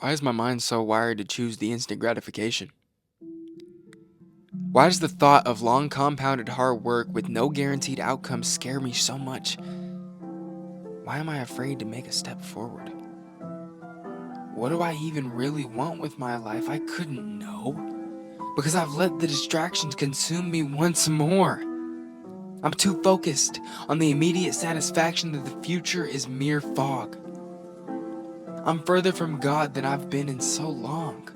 Why is my mind so wired to choose the instant gratification? Why does the thought of long compounded hard work with no guaranteed outcome scare me so much? Why am I afraid to make a step forward? What do I even really want with my life? I couldn't know because I've let the distractions consume me once more. I'm too focused on the immediate satisfaction that the future is mere fog. I'm further from God than I've been in so long.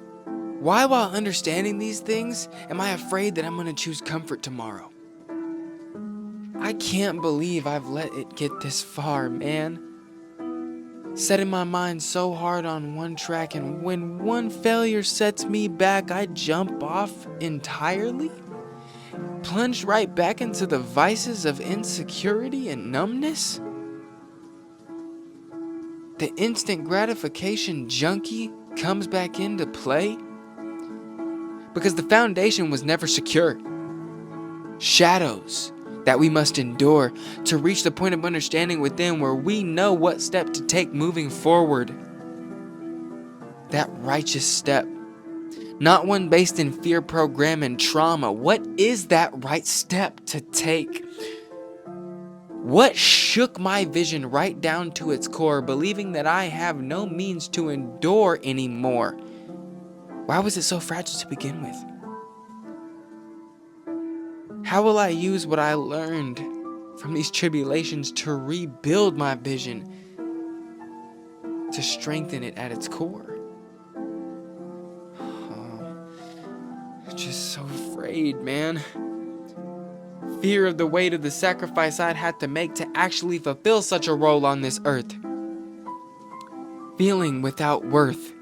Why, while understanding these things, am I afraid that I'm going to choose comfort tomorrow? I can't believe I've let it get this far, man. Setting my mind so hard on one track, and when one failure sets me back, I jump off entirely? Plunge right back into the vices of insecurity and numbness? The instant gratification junkie comes back into play? Because the foundation was never secure. Shadows that we must endure to reach the point of understanding within where we know what step to take moving forward. That righteous step, not one based in fear, program, and trauma. What is that right step to take? What shook my vision right down to its core, believing that I have no means to endure anymore? Why was it so fragile to begin with? How will I use what I learned from these tribulations to rebuild my vision, to strengthen it at its core? Oh, just so afraid, man. Fear of the weight of the sacrifice I'd have to make to actually fulfill such a role on this earth. Feeling without worth.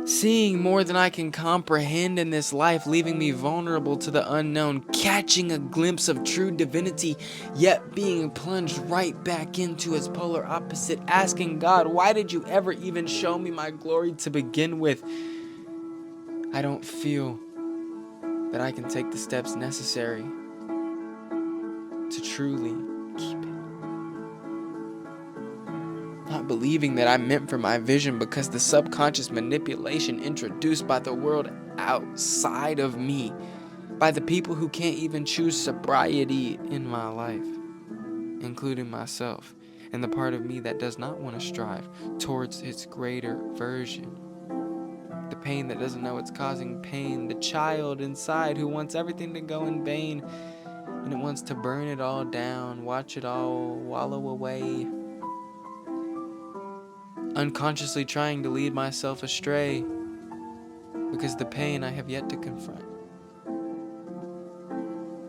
Seeing more than I can comprehend in this life, leaving me vulnerable to the unknown, catching a glimpse of true divinity, yet being plunged right back into its polar opposite, asking God, why did you ever even show me my glory to begin with? I don't feel that I can take the steps necessary to truly keep it. Not believing that I'm meant for my vision because the subconscious manipulation introduced by the world outside of me, by the people who can't even choose sobriety in my life, including myself, and the part of me that does not want to strive towards its greater version. The pain that doesn't know it's causing pain, the child inside who wants everything to go in vain, and it wants to burn it all down, watch it all wallow away, unconsciously trying to lead myself astray because the pain I have yet to confront.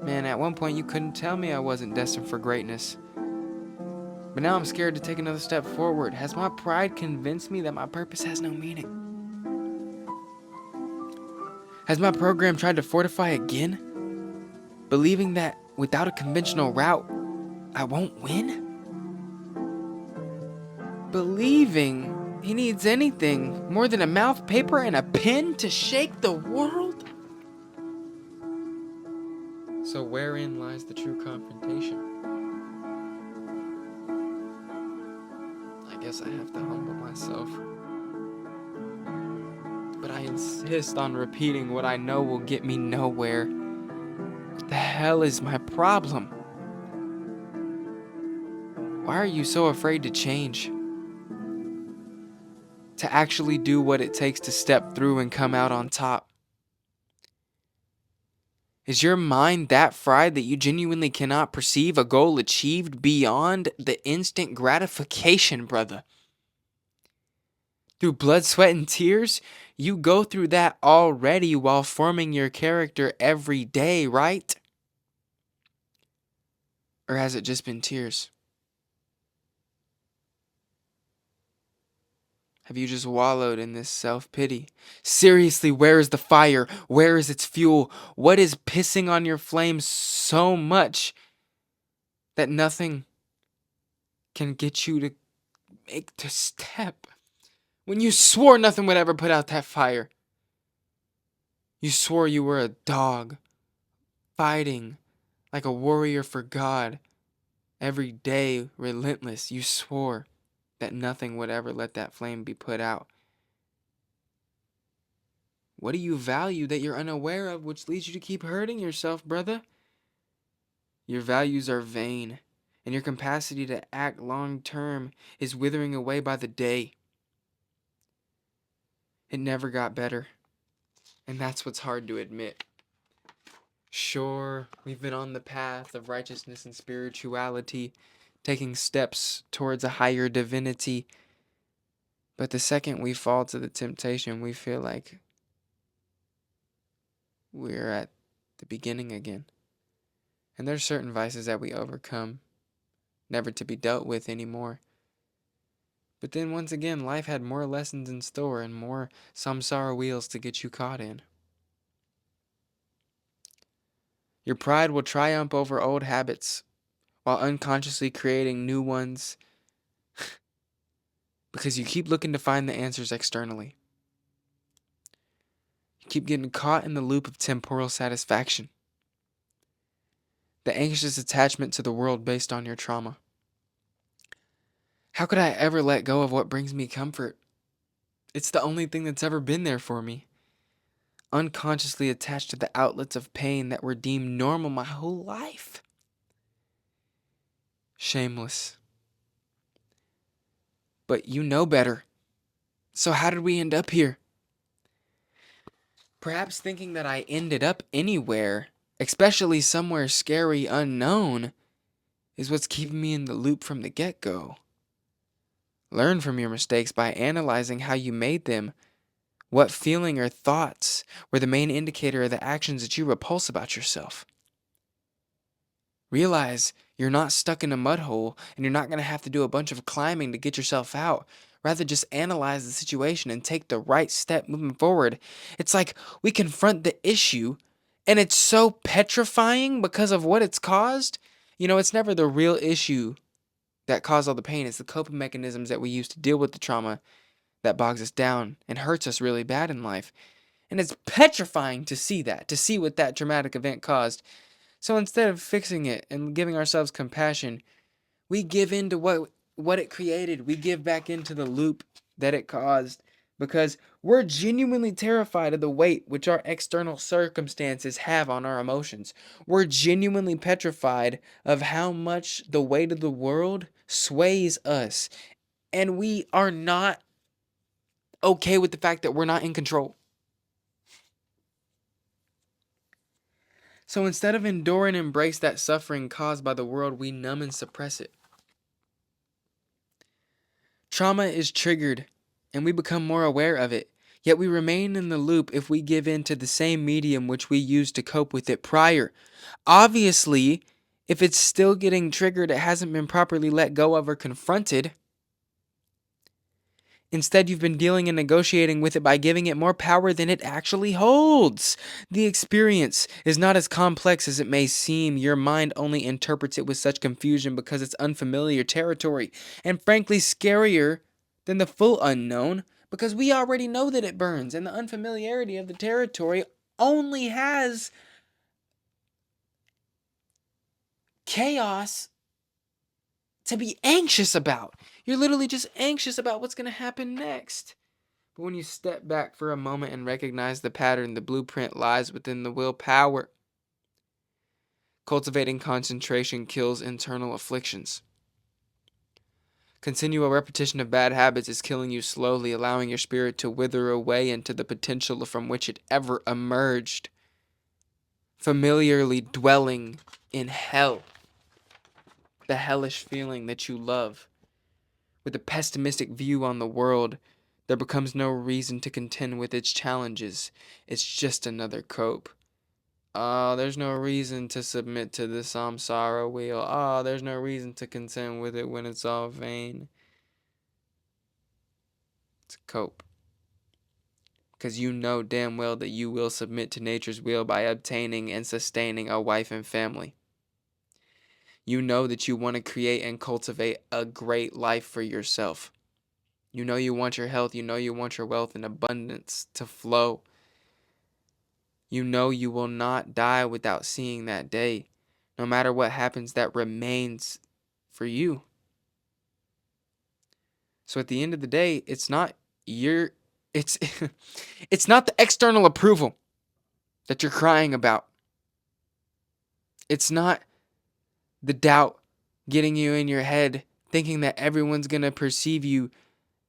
Man, at one point you couldn't tell me I wasn't destined for greatness. But now I'm scared to take another step forward. Has my pride convinced me that my purpose has no meaning? Has my program tried to fortify again? Believing that without a conventional route, I won't win? Believing he needs anything more than a mouth, paper, and a pen to shake the world? So wherein lies the true confrontation? I guess I have to humble myself. But I insist on repeating what I know will get me nowhere. What the hell is my problem? Why are you so afraid to change? To actually do what it takes to step through and come out on top? Is your mind that fried that you genuinely cannot perceive a goal achieved beyond the instant gratification, brother? Through blood, sweat, and tears? You go through that already while forming your character every day, right? Or has it just been tears? Have you just wallowed in this self-pity? Seriously, where is the fire? Where is its fuel? What is pissing on your flame so much that nothing can get you to make the step? When you swore nothing would ever put out that fire. You swore you were a dog, fighting like a warrior for God. Every day, relentless, you swore that nothing would ever let that flame be put out. What do you value that you're unaware of, which leads you to keep hurting yourself, brother? Your values are vain, and your capacity to act long term is withering away by the day. It never got better, and that's what's hard to admit. Sure, we've been on the path of righteousness and spirituality, taking steps towards a higher divinity, but the second we fall to the temptation, we feel like we're at the beginning again. And there's certain vices that we overcome, never to be dealt with anymore. But then once again, life had more lessons in store and more samsara wheels to get you caught in. Your pride will triumph over old habits while unconsciously creating new ones because you keep looking to find the answers externally. You keep getting caught in the loop of temporal satisfaction, the anxious attachment to the world based on your trauma. How could I ever let go of what brings me comfort? It's the only thing that's ever been there for me. Unconsciously attached to the outlets of pain that were deemed normal my whole life. Shameless. But you know better. So how did we end up here? Perhaps thinking that I ended up anywhere, especially somewhere scary, unknown, is what's keeping me in the loop from the get-go. Learn from your mistakes by analyzing how you made them. What feeling or thoughts were the main indicator of the actions that you repulse about yourself? Realize you're not stuck in a mud hole and you're not going to have to do a bunch of climbing to get yourself out. Rather, just analyze the situation and take the right step moving forward. It's like we confront the issue and it's so petrifying because of what it's caused. It's never the real issue that caused all the pain. It's the coping mechanisms that we use to deal with the trauma that bogs us down and hurts us really bad in life. And it's petrifying to see that, to see what that traumatic event caused. So instead of fixing it and giving ourselves compassion, we give in to what it created. We give back into the loop that it caused because we're genuinely terrified of the weight which our external circumstances have on our emotions. We're genuinely petrified of how much the weight of the world sways us. And we are not okay with the fact that we're not in control. So instead of endure and embrace that suffering caused by the world, we numb and suppress it. Trauma is triggered, and we become more aware of it, yet we remain in the loop if we give in to the same medium which we used to cope with it prior. Obviously, if it's still getting triggered, it hasn't been properly let go of or confronted. Instead, you've been dealing and negotiating with it by giving it more power than it actually holds. The experience is not as complex as it may seem. Your mind only interprets it with such confusion because it's unfamiliar territory, and frankly scarier than the full unknown because we already know that it burns, and the unfamiliarity of the territory only has chaos to be anxious about. You're literally just anxious about what's going to happen next. But when you step back for a moment and recognize the pattern, the blueprint lies within the willpower. Cultivating concentration kills internal afflictions. Continual repetition of bad habits is killing you slowly, allowing your spirit to wither away into the potential from which it ever emerged. Familiarly dwelling in hell, the hellish feeling that you love. With a pessimistic view on the world, there becomes no reason to contend with its challenges. It's just another cope. There's no reason to submit to the samsara wheel. There's no reason to contend with it when it's all vain. It's a cope. Because you know damn well that you will submit to nature's will by obtaining and sustaining a wife and family. You know that you want to create and cultivate a great life for yourself. You know you want your health, you know you want your wealth and abundance to flow. You know you will not die without seeing that day. No matter what happens, that remains for you. So at the end of the day, it's not your It's it's not the external approval that you're crying about. It's not the doubt getting you in your head thinking that everyone's going to perceive you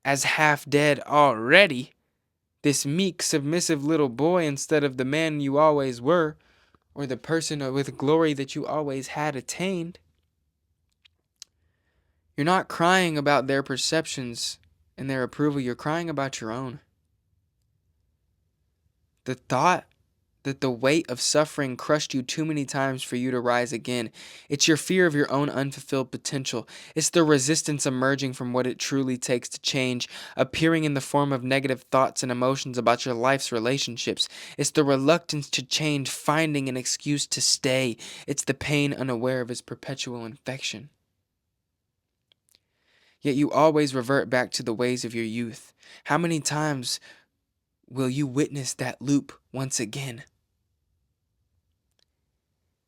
as half dead already. This meek, submissive little boy instead of the man you always were, or the person with glory that you always had attained. You're not crying about their perceptions and their approval. You're crying about your own. The thought that the weight of suffering crushed you too many times for you to rise again. It's your fear of your own unfulfilled potential. It's the resistance emerging from what it truly takes to change, appearing in the form of negative thoughts and emotions about your life's relationships. It's the reluctance to change, finding an excuse to stay. It's the pain unaware of its perpetual infection. Yet you always revert back to the ways of your youth. How many times will you witness that loop once again?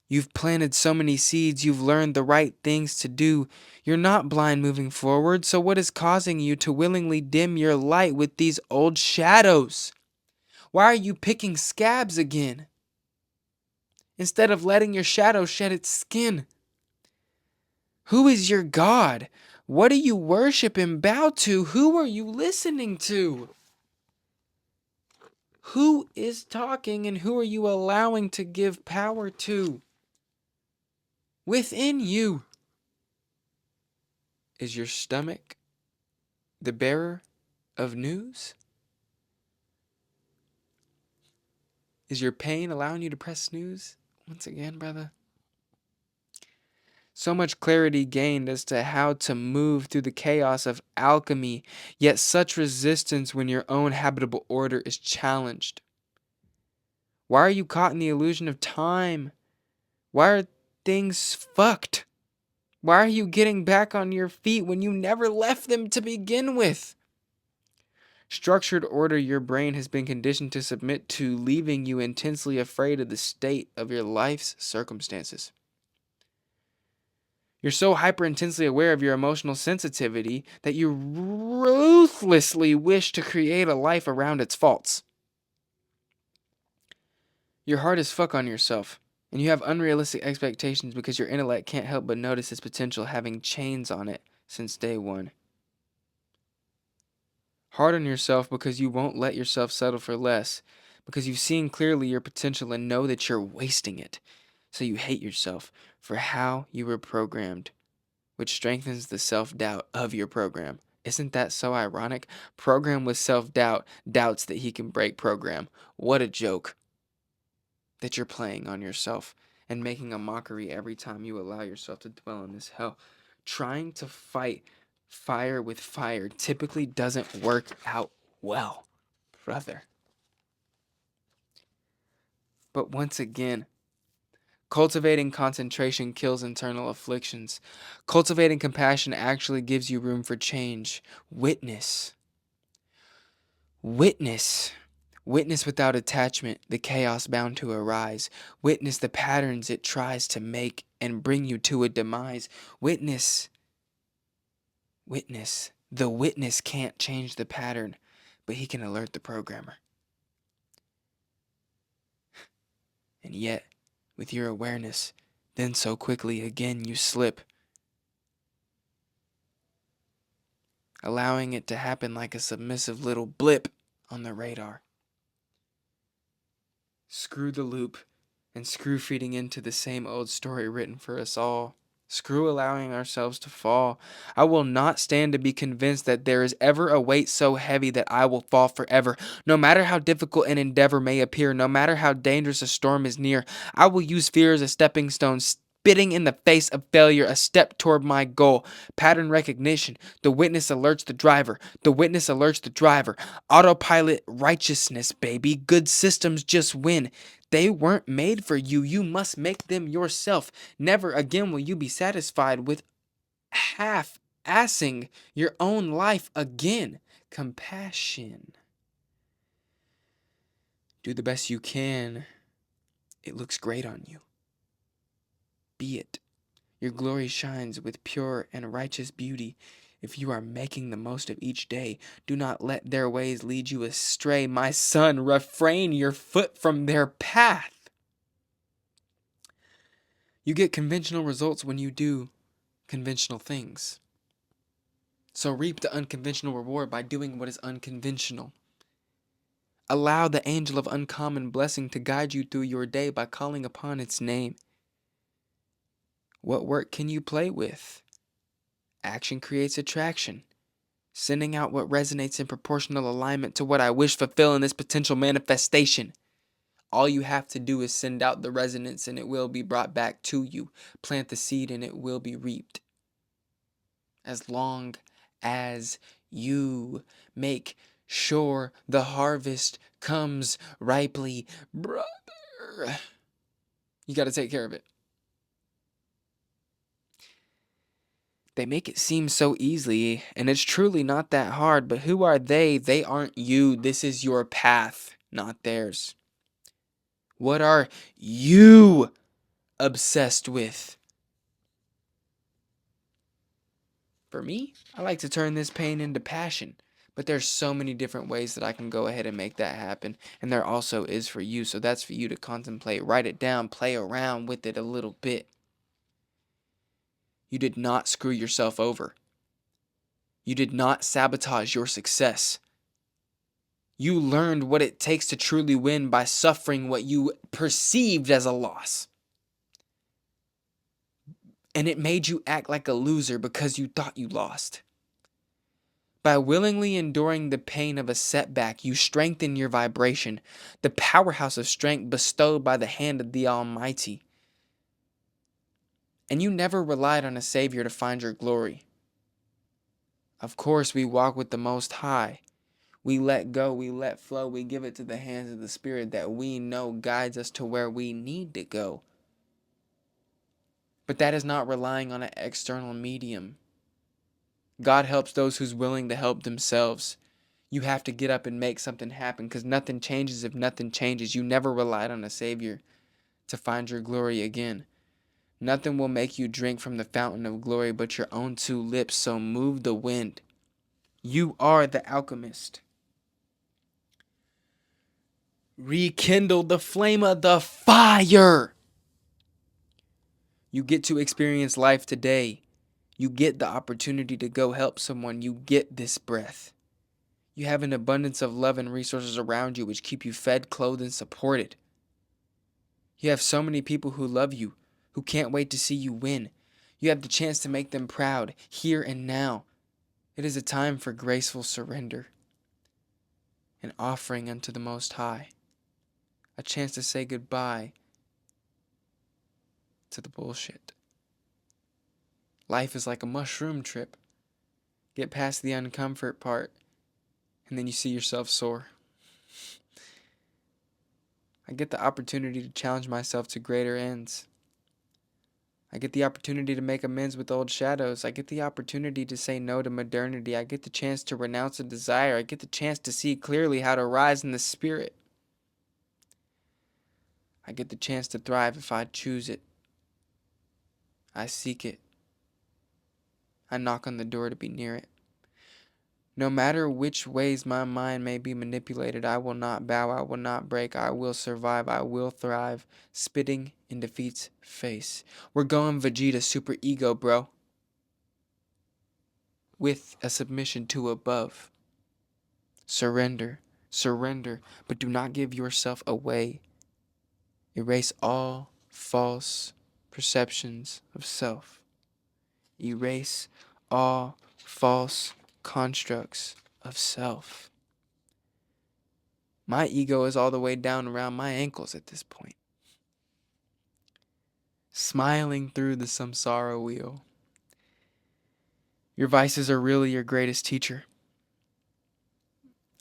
You've planted so many seeds, you've learned the right things to do. You're not blind moving forward, so what is causing you to willingly dim your light with these old shadows? Why are you picking scabs again, instead of letting your shadow shed its skin? Who is your God? What do you worship and bow to? Who are you listening to? Who is talking and who are you allowing to give power to? Within you, is your stomach the bearer of news? Is your pain allowing you to press snooze once again, brother? So much clarity gained as to how to move through the chaos of alchemy, yet such resistance when your own habitable order is challenged. Why are you caught in the illusion of time? Why are things fucked? Why are you getting back on your feet when you never left them to begin with? Structured order your brain has been conditioned to submit to, leaving you intensely afraid of the state of your life's circumstances. You're so hyper intensely aware of your emotional sensitivity that you ruthlessly wish to create a life around its faults. You're hard as fuck on yourself, and you have unrealistic expectations because your intellect can't help but notice its potential having chains on it since day one. Hard on yourself because you won't let yourself settle for less, because you've seen clearly your potential and know that you're wasting it. So you hate yourself for how you were programmed, which strengthens the self-doubt of your program. Isn't that so ironic? Program with self-doubt doubts that he can break program. What a joke that you're playing on yourself and making a mockery every time you allow yourself to dwell in this hell. Trying to fight fire with fire typically doesn't work out well, brother. But once again, cultivating concentration kills internal afflictions. Cultivating compassion actually gives you room for change. Witness. Witness. Witness without attachment the chaos bound to arise. Witness the patterns it tries to make and bring you to a demise. Witness. Witness. The witness can't change the pattern, but he can alert the programmer. And yet, with your awareness, then so quickly again you slip, allowing it to happen like a submissive little blip on the radar. Screw the loop, and screw feeding into the same old story written for us all. Screw allowing ourselves to fall. I will not stand to be convinced that there is ever a weight so heavy that I will fall forever. No matter how difficult an endeavor may appear, no matter how dangerous a storm is near, I will use fear as a stepping stone, spitting in the face of failure, a step toward my goal. Pattern recognition. The witness alerts the driver. The witness alerts the driver. Autopilot righteousness, baby. Good systems just win. They weren't made for you. You must make them yourself. Never again will you be satisfied with half-assing your own life again. Compassion. Do the best you can. It looks great on you. Be it. Your glory shines with pure and righteous beauty. If you are making the most of each day, do not let their ways lead you astray. My son, refrain your foot from their path. You get conventional results when you do conventional things. So reap the unconventional reward by doing what is unconventional. Allow the angel of uncommon blessing to guide you through your day by calling upon its name. What work can you play with? Action creates attraction. Sending out what resonates in proportional alignment to what I wish fulfill in this potential manifestation. All you have to do is send out the resonance and it will be brought back to you. Plant the seed and it will be reaped. As long as you make sure the harvest comes ripely, brother, you got to take care of it. They make it seem so easily, and it's truly not that hard, but who are they? They aren't you. This is your path, not theirs. What are you obsessed with? For me, I like to turn this pain into passion, but there's so many different ways that I can go ahead and make that happen, and there also is for you, so that's for you to contemplate, write it down, play around with it a little bit. You did not screw yourself over. You did not sabotage your success. You learned what it takes to truly win by suffering what you perceived as a loss. And it made you act like a loser because you thought you lost. By willingly enduring the pain of a setback, you strengthen your vibration, the powerhouse of strength bestowed by the hand of the Almighty. And you never relied on a Savior to find your glory. Of course, we walk with the Most High. We let go, we let flow, we give it to the hands of the Spirit that we know guides us to where we need to go. But that is not relying on an external medium. God helps those who's willing to help themselves. You have to get up and make something happen because nothing changes if nothing changes. You never relied on a Savior to find your glory again. Nothing will make you drink from the fountain of glory but your own two lips, so move the wind. You are the alchemist. Rekindle the flame of the fire. You get to experience life today. You get the opportunity to go help someone. You get this breath. You have an abundance of love and resources around you which keep you fed, clothed, and supported. You have so many people who love you, who can't wait to see you win. You have the chance to make them proud, here and now. It is a time for graceful surrender, an offering unto the Most High, a chance to say goodbye to the bullshit. Life is like a mushroom trip. Get past the uncomfort part, and then you see yourself soar. I get the opportunity to challenge myself to greater ends. I get the opportunity to make amends with old shadows. I get the opportunity to say no to modernity. I get the chance to renounce a desire. I get the chance to see clearly how to rise in the spirit. I get the chance to thrive if I choose it. I seek it. I knock on the door to be near it. No matter which ways my mind may be manipulated, I will not bow, I will not break, I will survive, I will thrive, spitting in defeat's face. We're going Vegeta super ego, bro. With a submission to above. Surrender, surrender, but do not give yourself away. Erase all false perceptions of self. Erase all false constructs of self. My ego is all the way down around my ankles at this point. Smiling through the samsara wheel. Your vices are really your greatest teacher.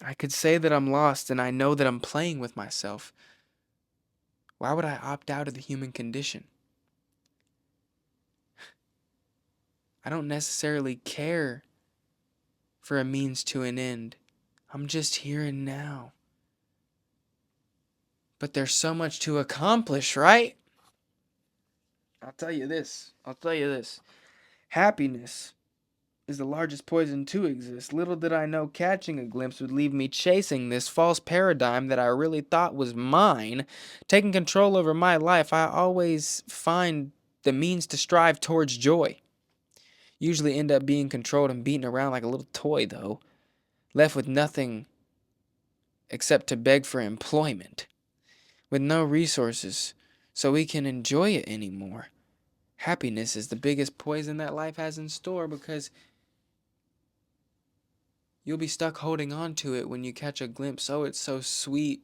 I could say that I'm lost and I know that I'm playing with myself. Why would I opt out of the human condition? I don't necessarily care for a means to an end. I'm just here and now. But there's so much to accomplish, right? I'll tell you this. Happiness is the largest poison to exist. Little did I know catching a glimpse would leave me chasing this false paradigm that I really thought was mine. Taking control over my life, I always find the means to strive towards joy. Usually end up being controlled and beaten around like a little toy, though. Left with nothing except to beg for employment. With no resources so we can enjoy it anymore. Happiness is the biggest poison that life has in store because you'll be stuck holding on to it when you catch a glimpse. Oh, it's so sweet.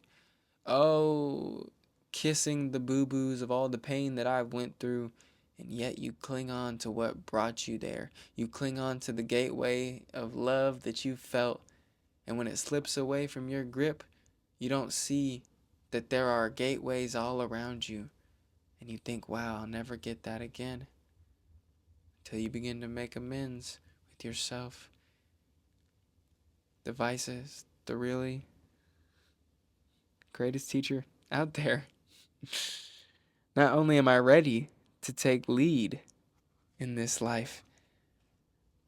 Oh, kissing the boo-boos of all the pain that I've went through. And yet you cling on to what brought you there. You cling on to the gateway of love that you felt. And when it slips away from your grip, you don't see that there are gateways all around you. And you think, wow, I'll never get that again. Until you begin to make amends with yourself. The vices, the really greatest teacher out there. Not only am I ready to take lead in this life,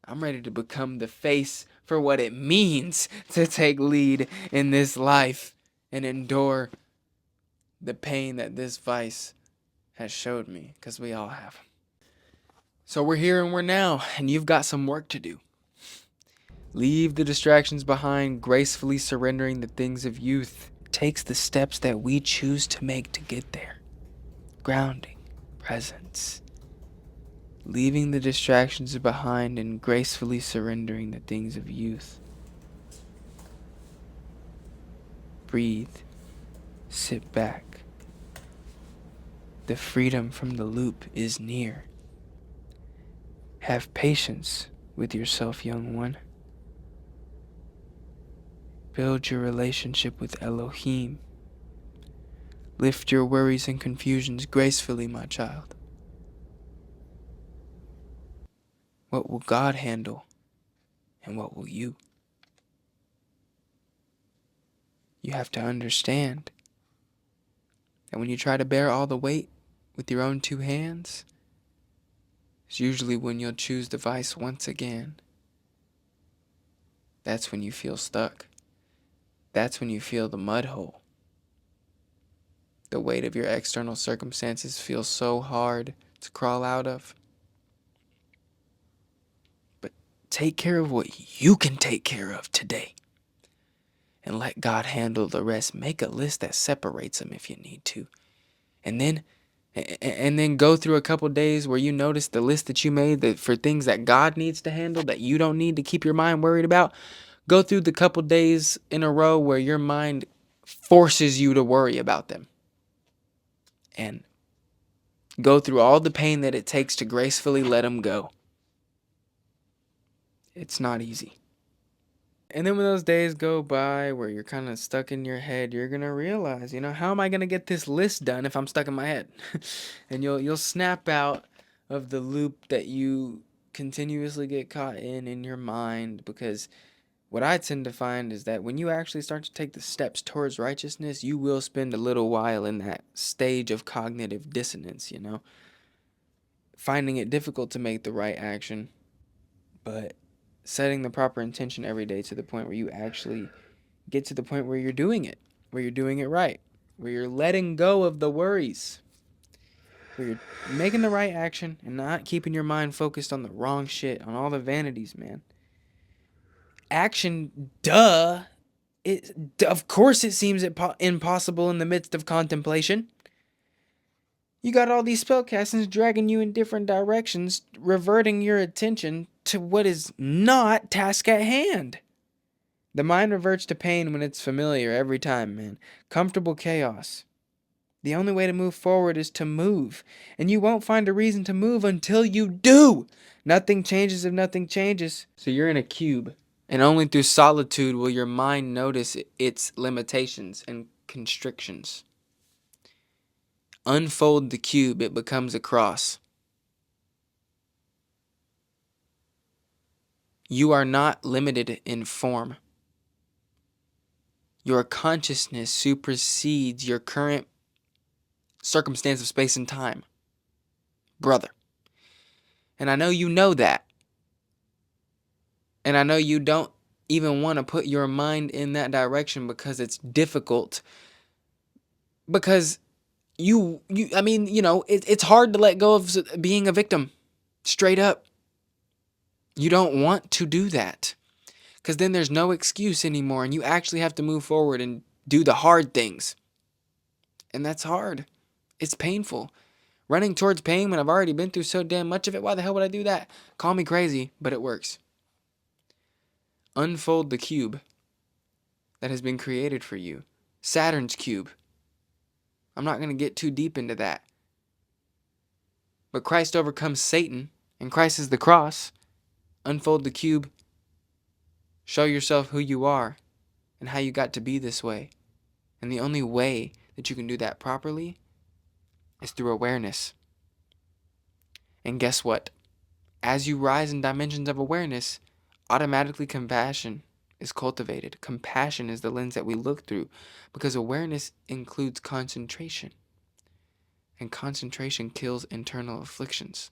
I'm ready to become the face for what it means to take lead in this life and endure the pain that this vice has showed me, because we all have. So we're here and we're now, and you've got some work to do. Leave the distractions behind, gracefully surrendering the things of youth takes the steps that we choose to make to get there. Grounding, presence. Leaving the distractions behind and gracefully surrendering the things of youth. Breathe. Sit back. The freedom from the loop is near. Have patience with yourself, young one. Build your relationship with Elohim. Lift your worries and confusions gracefully, my child. What will God handle, and what will you? You have to understand that when you try to bear all the weight with your own 2 hands, it's usually when you'll choose the vice once again. That's when you feel stuck. That's when you feel the mud hole. The weight of your external circumstances feels so hard to crawl out of. But take care of what you can take care of today. And let God handle the rest. Make a list that separates them if you need to. And then go through a couple days where you notice the list that you made that for things that God needs to handle that you don't need to keep your mind worried about. Go through the couple days in a row where your mind forces you to worry about them. And go through all the pain that it takes to gracefully let them go. It's not easy. And then when those days go by where you're kind of stuck in your head, you're going to realize, how am I going to get this list done if I'm stuck in my head? And you'll snap out of the loop that you continuously get caught in your mind, because what I tend to find is that when you actually start to take the steps towards righteousness, you will spend a little while in that stage of cognitive dissonance, finding it difficult to make the right action, but setting the proper intention every day to the point where you actually get to the point where you're doing it right, where you're letting go of the worries, where you're making the right action and not keeping your mind focused on the wrong shit, on all the vanities, man. Action, duh. Of course it seems impossible in the midst of contemplation. You got all these spellcastings dragging you in different directions, reverting your attention to what is not task at hand. The mind reverts to pain when it's familiar every time, man. Comfortable chaos. The only way to move forward is to move, and you won't find a reason to move until you do. Nothing changes if nothing changes. So you're in a cube, and only through solitude will your mind notice its limitations and constrictions. Unfold the cube, it becomes a cross. You are not limited in form. Your consciousness supersedes your current circumstance of space and time, brother. And I know you know that. And I know you don't even want to put your mind in that direction because it's difficult. Because I mean, it's hard to let go of being a victim. Straight up. You don't want to do that. Because then there's no excuse anymore, and you actually have to move forward and do the hard things. And that's hard. It's painful. Running towards pain when I've already been through so damn much of it, why the hell would I do that? Call me crazy, but it works. Unfold the cube that has been created for you. Saturn's cube. I'm not going to get too deep into that. But Christ overcomes Satan, and Christ is the cross. Unfold the cube. Show yourself who you are and how you got to be this way. And the only way that you can do that properly is through awareness. And guess what? As you rise in dimensions of awareness, automatically compassion is cultivated. Compassion is the lens that we look through because awareness includes concentration. And concentration kills internal afflictions.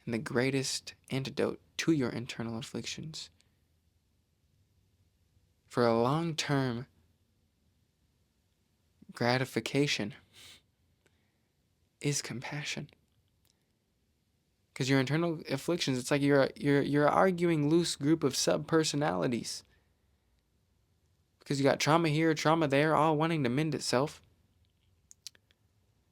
And the greatest antidote to your internal afflictions for a long-term gratification is compassion. Because your internal afflictions, it's like you're arguing loose group of sub-personalities. Because you got trauma here, trauma there, all wanting to mend itself.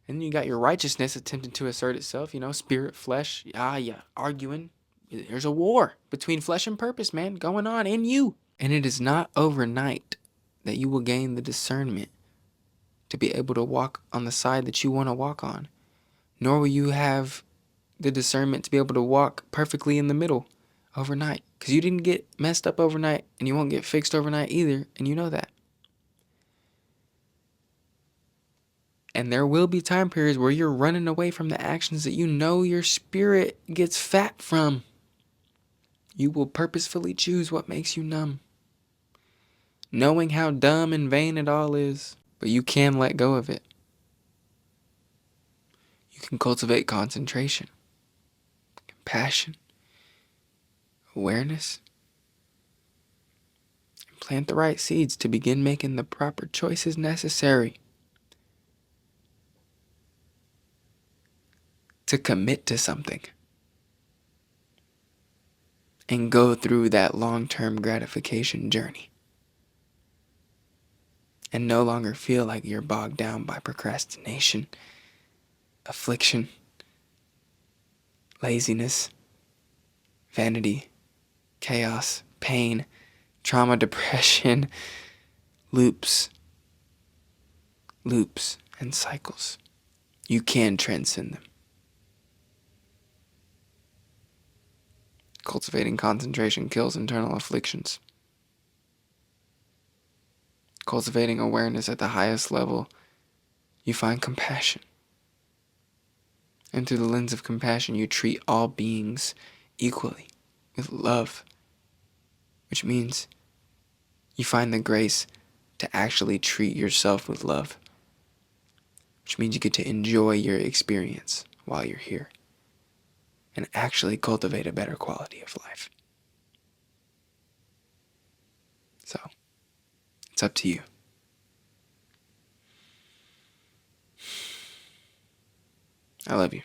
And then you got your righteousness attempting to assert itself, spirit, flesh, arguing. There's a war between flesh and purpose, man, going on in you. And it is not overnight that you will gain the discernment to be able to walk on the side that you want to walk on. Nor will you have the discernment to be able to walk perfectly in the middle overnight. Because you didn't get messed up overnight, and you won't get fixed overnight either, and you know that. And there will be time periods where you're running away from the actions that you know your spirit gets fat from. You will purposefully choose what makes you numb, knowing how dumb and vain it all is, but you can let go of it. You can cultivate concentration, compassion, awareness, and plant the right seeds to begin making the proper choices necessary to commit to something and go through that long-term gratification journey and no longer feel like you're bogged down by procrastination, affliction, laziness, vanity, chaos, pain, trauma, depression, loops, and cycles. You can transcend them. Cultivating concentration kills internal afflictions. Cultivating awareness at the highest level, you find compassion. And through the lens of compassion, you treat all beings equally with love, which means you find the grace to actually treat yourself with love, which means you get to enjoy your experience while you're here and actually cultivate a better quality of life. So, it's up to you. I love you.